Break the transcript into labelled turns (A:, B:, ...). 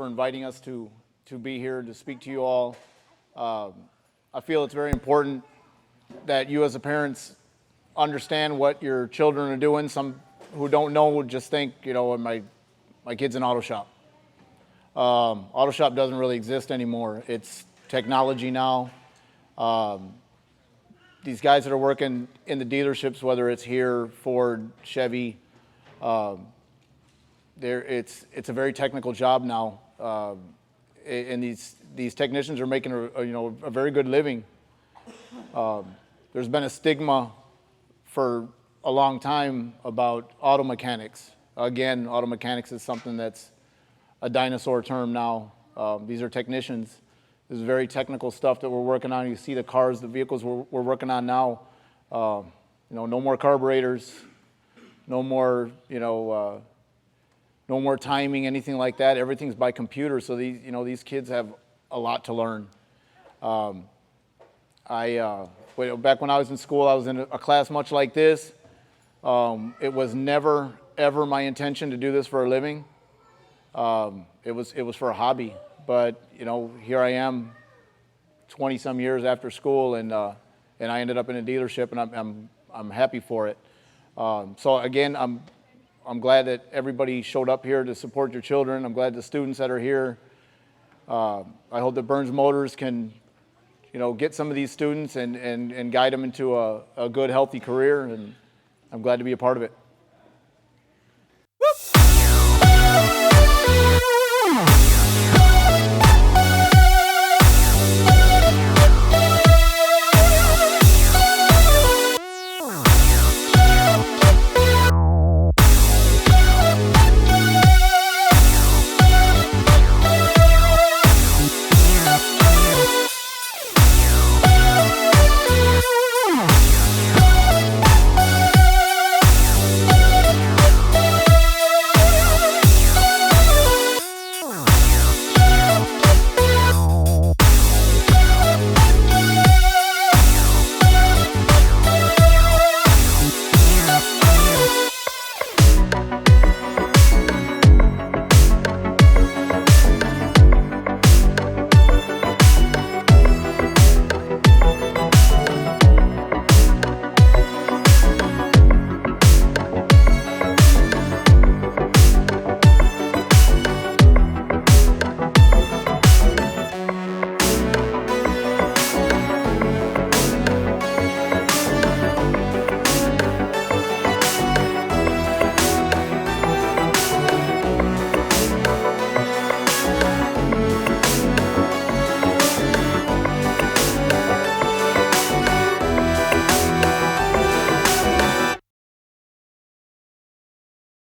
A: for inviting us to be here to speak to you all. I feel it's very important that you as a parents understand what your children are doing. Some who don't know would just think, my kid's in auto shop. Auto shop doesn't really exist anymore. It's technology now. These guys that are working in the dealerships, whether it's here, Ford, Chevy, it's a very technical job now, and these technicians are making a very good living. There's been a stigma for a long time about auto mechanics. Again, auto mechanics is something that's a dinosaur term now. These are technicians. This is very technical stuff that we're working on. You see the cars, the vehicles we're working on now. No more carburetors, no more, no more timing, anything like that. Everything's by computer. So these kids have a lot to learn. Back when I was in school, I was in a class much like this. It was never, ever my intention to do this for a living. It was for a hobby. But, here I am 20-some years after school, and I ended up in a dealership, and I'm happy for it. So again, I'm glad that everybody showed up here to support your children. I'm glad the students that are here. I hope that Burns Motors can, get some of these students and guide them into a good, healthy career, and I'm glad to be a part of it.